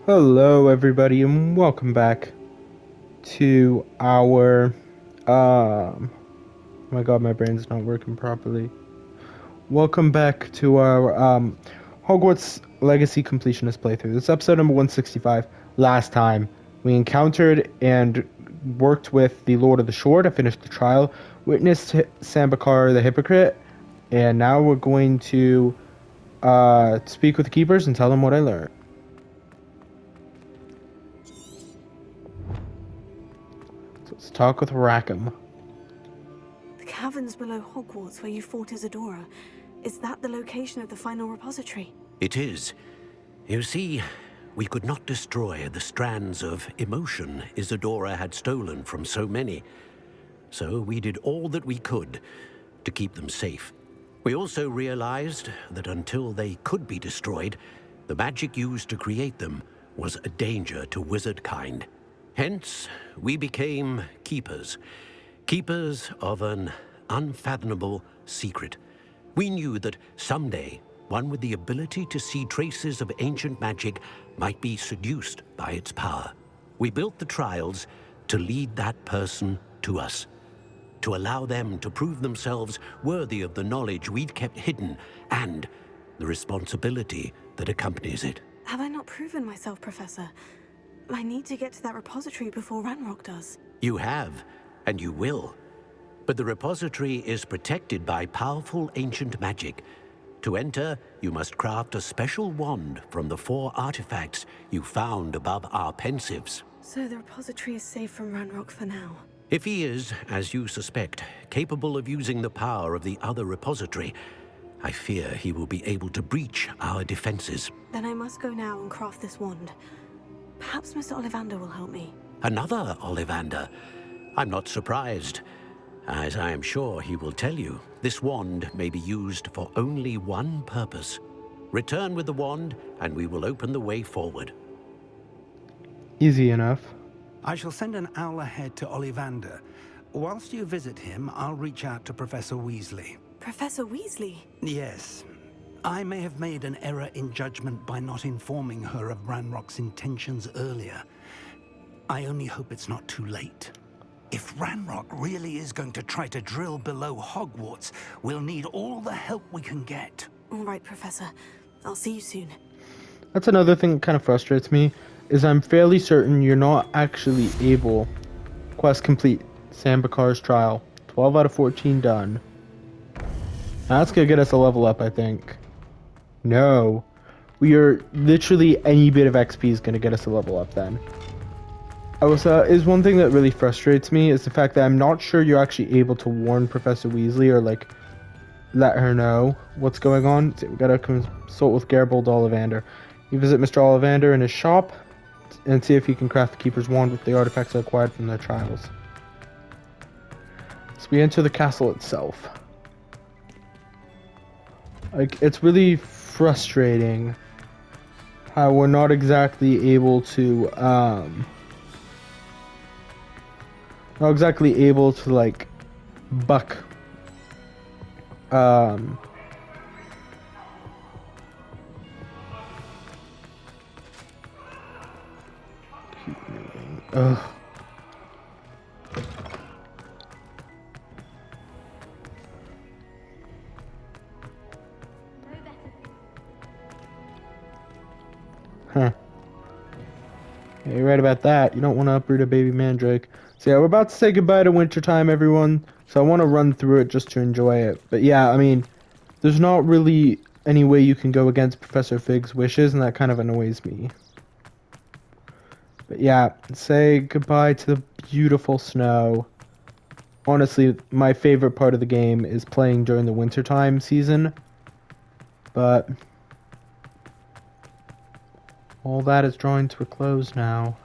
Hello, everybody, and welcome back to our. Oh my God, my brain's not working properly. Welcome back to our Hogwarts Legacy completionist playthrough. This is episode number 165. Last time we encountered and worked with the Lord of the Shore to finish the trial, witnessed Sambakar the hypocrite, and now we're going to speak with the keepers and tell them what I learned. So let's talk with Rackham. The caverns below Hogwarts where you fought Isadora. Is that the location of the final repository? It is. You see, we could not destroy the strands of emotion Isadora had stolen from so many. So we did all that we could to keep them safe. We also realized that until they could be destroyed, the magic used to create them was a danger to wizard kind. Hence, we became keepers. Keepers of an unfathomable secret. We knew that someday, one with the ability to see traces of ancient magic might be seduced by its power. We built the trials to lead that person to us, to allow them to prove themselves worthy of the knowledge we'd kept hidden and the responsibility that accompanies it. Have I not proven myself, Professor? I need to get to that repository before Ranrock does. You have, and you will. But the repository is protected by powerful ancient magic. To enter, you must craft a special wand from the 4 artifacts you found above our pensives. So the repository is safe from Ranrock for now. If he is, as you suspect, capable of using the power of the other repository, I fear he will be able to breach our defenses. Then I must go now and craft this wand. Perhaps Mr. Ollivander will help me. Another Ollivander? I'm not surprised. As I am sure he will tell you, this wand may be used for only one purpose. Return with the wand, and we will open the way forward. Easy enough. I shall send an owl ahead to Ollivander. Whilst you visit him, I'll reach out to Professor Weasley. Professor Weasley? Yes. I may have made an error in judgment by not informing her of Ranrock's intentions earlier. I only hope it's not too late. If Ranrock really is going to try to drill below Hogwarts, we'll need all the help we can get. All right, Professor. I'll see you soon. That's another thing that kind of frustrates me, is I'm fairly certain you're not actually able. Quest complete. Sambakar's trial. 12 out of 14 done. That's gonna get us a level up, I think. No. We are literally any bit of XP is gonna get us a level up then. Is one thing that really frustrates me is the fact that I'm not sure you're actually able to warn Professor Weasley or like let her know what's going on. So we gotta consult with Garibaldi Ollivander. You visit Mr. Ollivander in his shop and see if he can craft the Keeper's Wand with the artifacts acquired from their trials. So we enter the castle itself. Like, it's really frustrating how we're not exactly able to, like, buck, keep moving. Ugh. Huh. Yeah, you're right about that. You don't want to uproot a baby mandrake. So yeah, we're about to say goodbye to wintertime, everyone. So I want to run through it just to enjoy it. But yeah, I mean, there's not really any way you can go against Professor Fig's wishes, and that kind of annoys me. But yeah, say goodbye to the beautiful snow. Honestly, my favorite part of the game is playing during the wintertime season. But all that is drawing to a close now.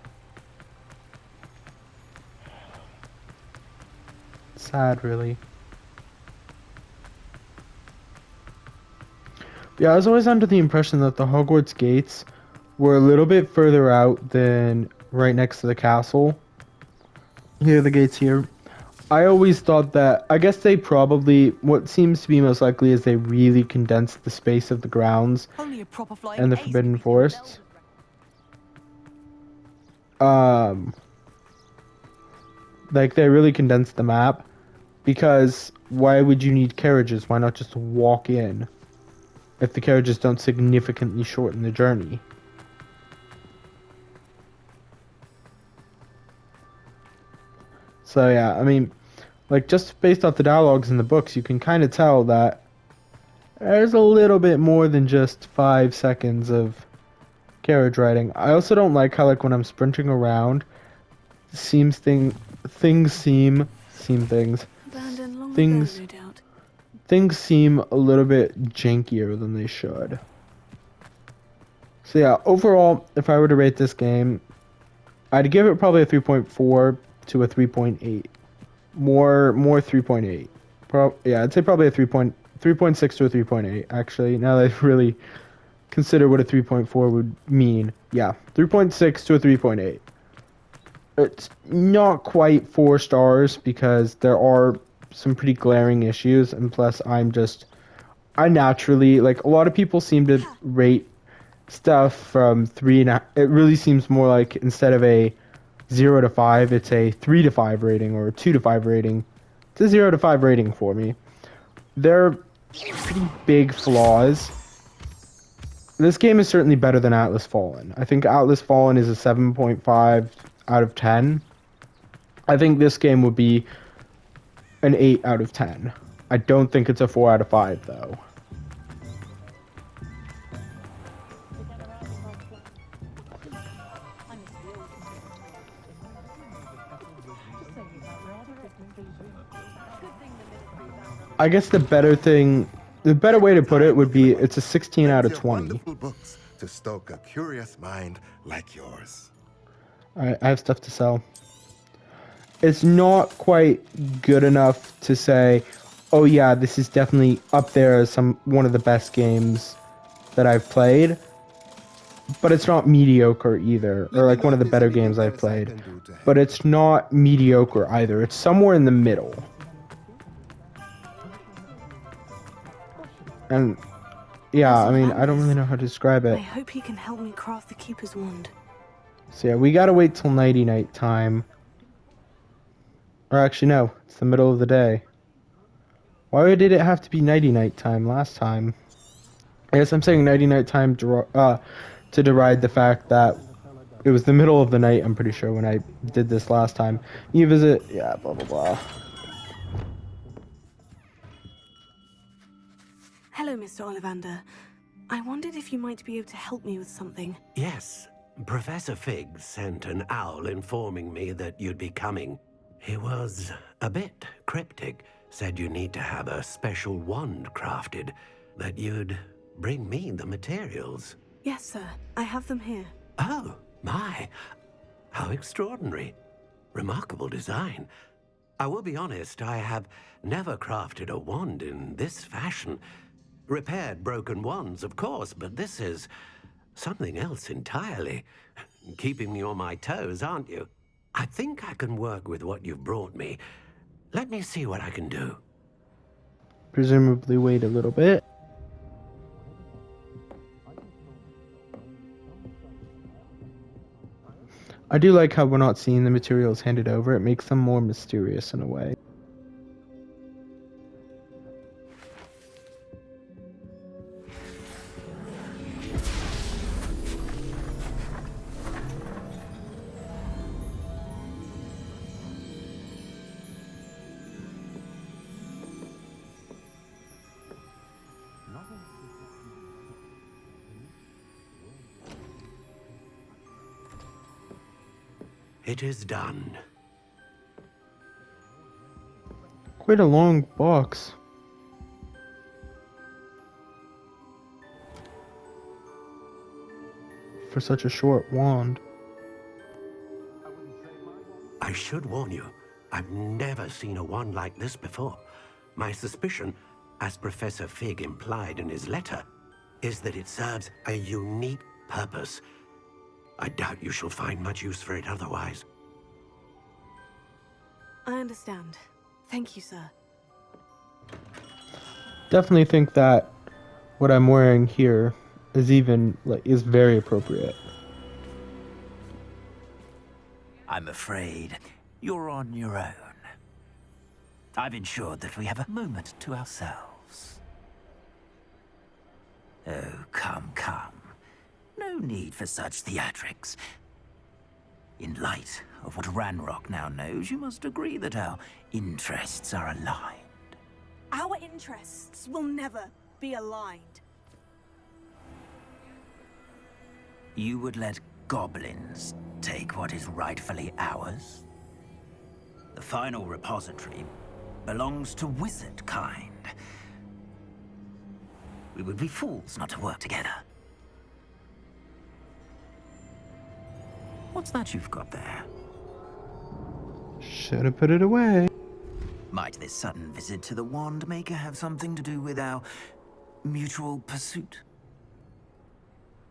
Sad, really. Yeah, I was always under the impression that the Hogwarts gates were a little bit further out than right next to the castle. Here are the gates here. I always thought that, I guess they probably, what seems to be most likely is they really condensed the space of the grounds and the Forbidden Forests. um, like they really condensed the map, because why would you need carriages? Why not just walk in if the carriages don't significantly shorten the journey? So yeah, I mean, like just based off the dialogues in the books, you can kind of tell that there's a little bit more than just 5 seconds of carriage riding. I also don't like how, like, when I'm sprinting around, seems things seem things Abandoned long things ago, no doubt. things seem a little bit jankier than they should. So yeah, overall, if I were to rate this game, I'd give it probably a 3.4 to a 3.8. More 3.8. Yeah, I'd say probably a 3.6 to a 3.8, actually. Now that I really consider what a 3.4 would mean. Yeah, 3.6 to a 3.8. It's not quite 4 stars because there are some pretty glaring issues, and plus I naturally, like, a lot of people seem to rate stuff from 3.5. It really seems more like, instead of a 0 to 5, it's a 3 to 5 rating or a 2 to 5 rating. It's a 0 to 5 rating for me. There are pretty big flaws. This game is certainly better than Atlas Fallen. I think Atlas Fallen is a 7.5 out of 10. I think this game would be an 8 out of 10. I don't think it's a 4 out of 5, though. I guess the better way to put it would be it's a 16 out of 20. Wonderful books to stoke a curious mind like yours. Alright, I have stuff to sell. It's not quite good enough to say, oh yeah, this is definitely up there as one of the best games that I've played. But it's not mediocre either, or like one of the better games I've played. But it's not mediocre either. It's somewhere in the middle. And yeah, I mean, I don't really know how to describe I it. hope he can help me craft the Keeper's Wand. So yeah, we gotta wait till night time. Or actually, no, it's the middle of the day. Why did it have to be night time last time? I guess I'm saying night time to deride the fact that it was the middle of the night, I'm pretty sure, when I did this last time. You visit, yeah, blah blah blah. Hello, Mr. Ollivander. I wondered if you might be able to help me with something. Yes, Professor Fig sent an owl informing me that you'd be coming. He was a bit cryptic, said you need to have a special wand crafted, that you'd bring me the materials. Yes, sir. I have them here. Oh, my. How extraordinary. Remarkable design. I will be honest, I have never crafted a wand in this fashion. Repaired broken wands, of course, but this is something else entirely. Keeping me on my toes, aren't you? I think I can work with what you've brought me. Let me see what I can do. Presumably wait a little bit. I do like how we're not seeing the materials handed over. It makes them more mysterious in a way. It is done. Quite a long box. For such a short wand. I should warn you, I've never seen a wand like this before. My suspicion, as Professor Fig implied in his letter, is that it serves a unique purpose. I doubt you shall find much use for it otherwise. I understand. Thank you, sir. Definitely think that what I'm wearing here is very appropriate. I'm afraid you're on your own. I've ensured that we have a moment to ourselves. Oh, come, come. No need for such theatrics. In light of what Ranrock now knows, you must agree that our interests are aligned. Our interests will never be aligned. You would let goblins take what is rightfully ours? The final repository belongs to wizard kind. We would be fools not to work together. What's that you've got there? Should have put it away. Might this sudden visit to the Wand Maker have something to do with our mutual pursuit?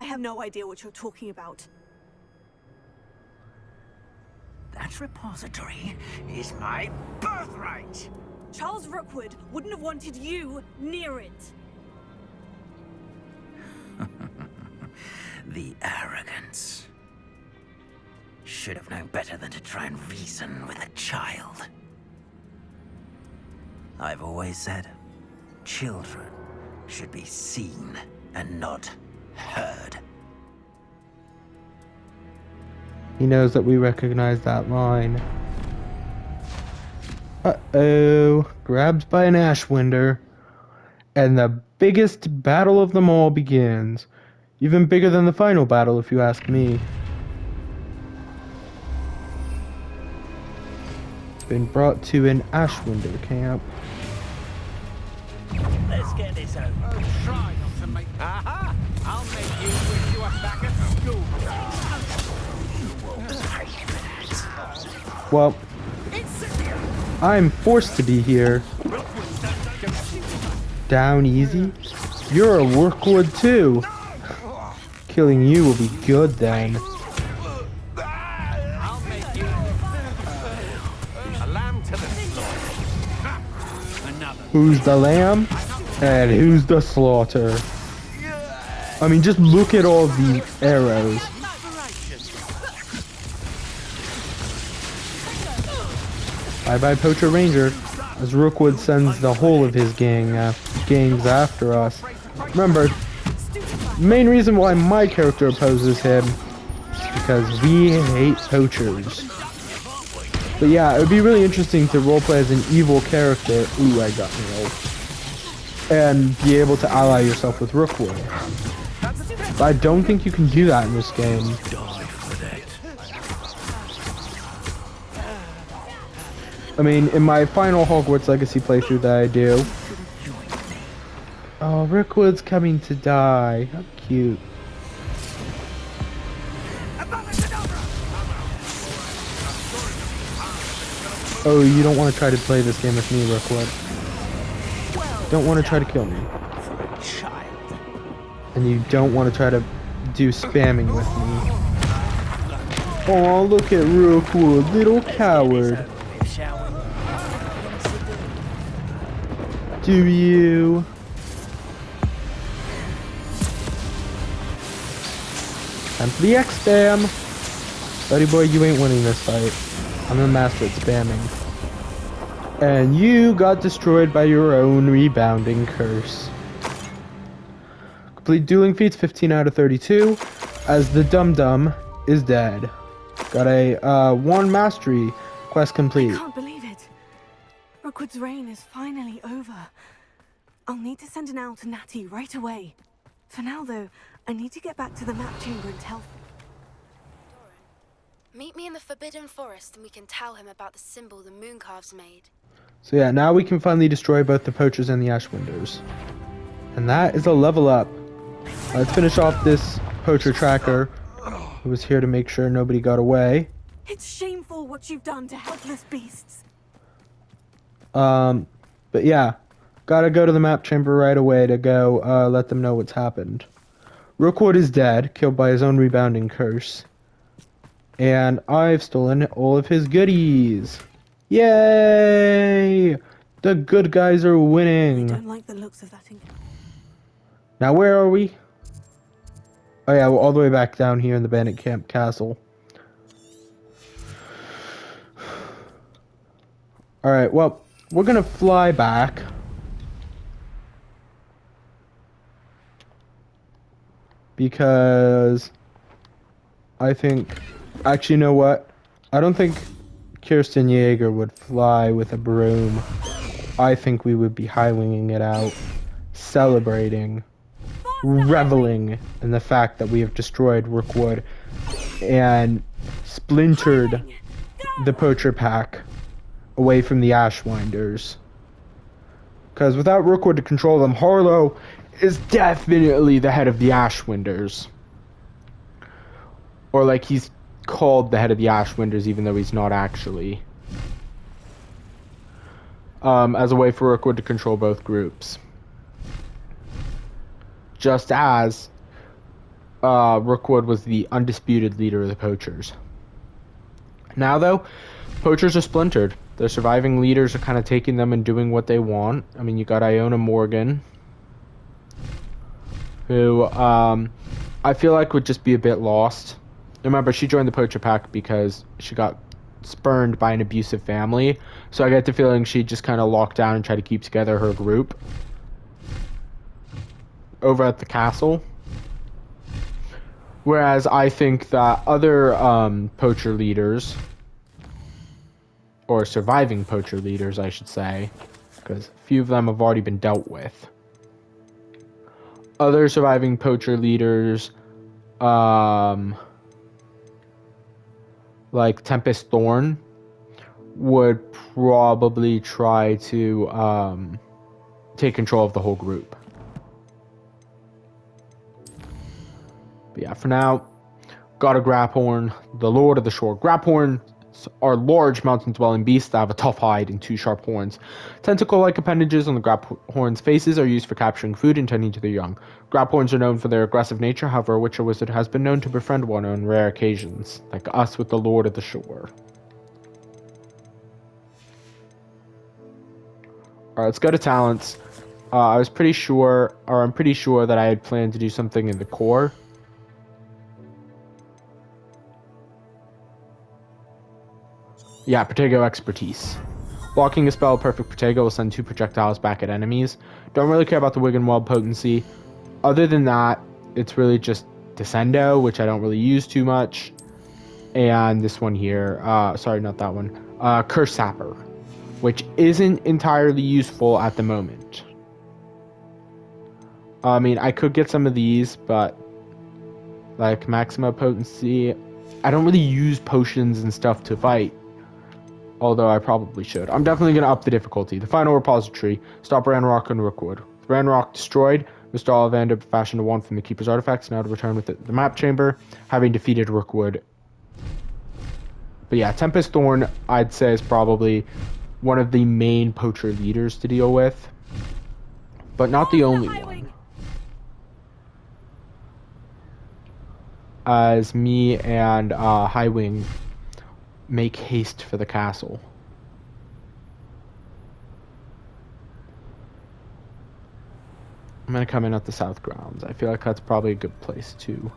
I have no idea what you're talking about. That repository is my birthright! Charles Rookwood wouldn't have wanted you near it. The arrogance. Should have known better than to try and reason with a child. I've always said, children should be seen and not heard. He knows that we recognize that line. Uh-oh. Grabbed by an Ashwinder. And the biggest battle of them all begins. Even bigger than the final battle, if you ask me. Been brought to an Ashwinder camp. Let's get this over. Oh, try not to make... Aha! I'll make you wish you were back at school. Well, I'm forced to be here. Down easy? You're a Rookwood too. Killing you will be good then. I'll make you a lamb to the slaughter. Another. Who's the lamb? And who's the slaughter? I mean, just look at all the arrows. Bye-bye, Poacher Ranger, as Rookwood sends the whole of his gangs after us. Remember, the main reason why my character opposes him is because we hate poachers. But yeah, it would be really interesting to roleplay as an evil character. Ooh, I got nailed. And be able to ally yourself with Rookwood. But I don't think you can do that in this game. I mean, in my final Hogwarts Legacy playthrough that I do. Oh, Rookwood's coming to die. How cute. Oh, you don't want to try to play this game with me, Rookwood. Don't want to try to kill me. And you don't want to try to do spamming with me. Oh, look at Rookwood, little coward. Do you? Time for the X-Spam! Buddy boy, you ain't winning this fight. I'm the master at spamming. And you got destroyed by your own rebounding curse. Complete dueling feats, 15 out of 32, as the Dum-Dum is dead. Got a Wand Mastery quest complete. I can't believe it. Rookwood's reign is finally over. I'll need to send an owl to Natty right away. For now, though, I need to get back to the map chamber and tell... Meet me in the Forbidden Forest and we can tell him about the symbol the Mooncalves made. So yeah, now we can finally destroy both the Poachers and the Ashwinders. And that is a level up. Let's finish off this Poacher tracker, who was here to make sure nobody got away. It's shameful what you've done to helpless beasts. But yeah, gotta go to the map chamber right away to go let them know what's happened. Rookwood is dead, killed by his own rebounding curse. And I've stolen all of his goodies. Yay! The good guys are I winning. don't like the looks of that encounter. Now where are we? Oh yeah, we're all the way back down here in the Bandit Camp Castle. Alright, well, we're gonna fly back. Because I think... Actually, you know what? I don't think Kirsten Yeager would fly with a broom. I think we would be high-winging it out, celebrating, reveling in the fact that we have destroyed Rookwood and splintered the Poacher Pack away from the Ashwinders. Because without Rookwood to control them, Harlow is definitely the head of the Ashwinders. Or like he's called the head of the Ashwinders even though he's not actually. As a way for Rookwood to control both groups. Just as Rookwood was the undisputed leader of the Poachers. Now though, Poachers are splintered. Their surviving leaders are kind of taking them and doing what they want. I mean, you got Iona Morgan, who I feel like would just be a bit lost. Remember, she joined the Poacher Pack because she got spurned by an abusive family. So I get the feeling she just kind of locked down and tried to keep together her group over at the castle. Whereas I think that other poacher leaders, or surviving poacher leaders, I should say, because a few of them have already been dealt with. Other surviving poacher leaders, like Tempest Thorn, would probably try to take control of the whole group. But yeah, for now, got a Graphorn, the Lord of the Shore. Graphorns are large mountain-dwelling beasts that have a tough hide and two sharp horns. Tentacle-like appendages on the Graphorn's faces are used for capturing food and tending to their young. Graphorns are known for their aggressive nature, however, a witch or wizard has been known to befriend one on rare occasions, like us with the Lord of the Shore. Alright, let's go to talents. I'm pretty sure that I had planned to do something in the core. Yeah, Protego Expertise. Blocking a spell of Perfect Protego will send 2 projectiles back at enemies. Don't really care about the Wiggenweld potency. Other than that, it's really just Descendo, which I don't really use too much. And this one here, sorry, not that one. Curse Sapper, which isn't entirely useful at the moment. I mean, I could get some of these, but like Maxima Potency, I don't really use potions and stuff to fight. Although I probably should. I'm definitely going to up the difficulty. The final repository. Stop Ranrock and Rookwood. With Ranrock destroyed, Mr. Ollivander fashioned a wand from the Keeper's artifacts, now to return with the map chamber, having defeated Rookwood. But yeah, Tempest Thorn, I'd say, is probably one of the main poacher leaders to deal with. But not the only one. As me and Highwing make haste for the castle. I'm gonna come in at the south grounds. I feel like that's probably a good place to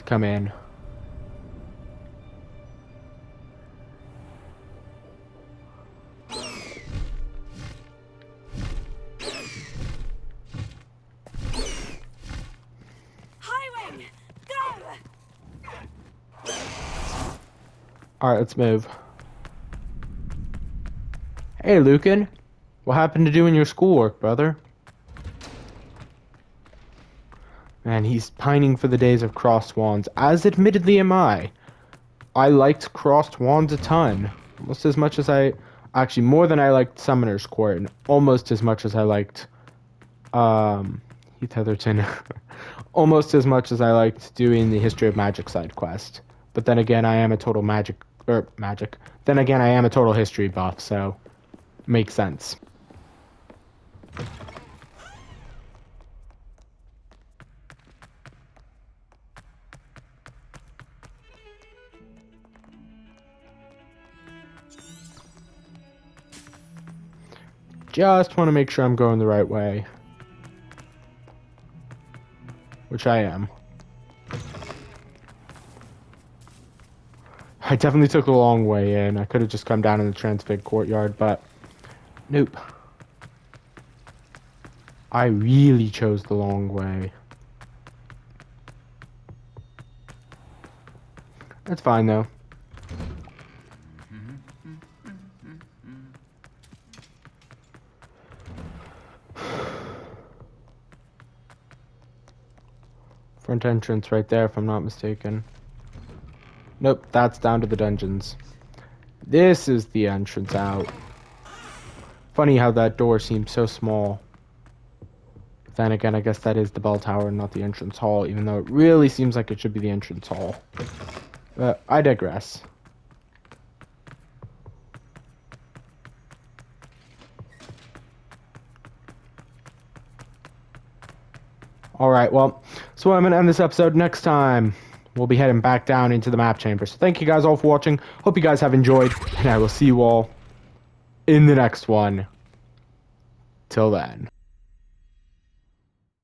come in. Highwing, go! Alright, let's move. Hey, Lucan. What happened to doing your schoolwork, brother? Man, he's pining for the days of crossed wands, as admittedly am I. I liked crossed wands a ton. Almost as much as actually, more than I liked Summoner's Court, and almost as much as I liked, Heath Heatherton. Almost as much as I liked doing the History of Magic side quest. But then again, I am a total Then again, I am a total history buff, so makes sense. Just want to make sure I'm going the right way. Which I am. I definitely took the long way in. I could have just come down in the transfig courtyard, but nope. I really chose the long way. That's fine, though. Front entrance right there, if I'm not mistaken. Nope, that's down to the dungeons. This is the entrance out. Funny how that door seems so small. Then again, I guess that is the bell tower and not the entrance hall, even though it really seems like it should be the entrance hall. But I digress. Alright, well, so I'm going to end this episode. Next time, we'll be heading back down into the map chamber. So thank you guys all for watching. Hope you guys have enjoyed, and I will see you all in the next one. Till then.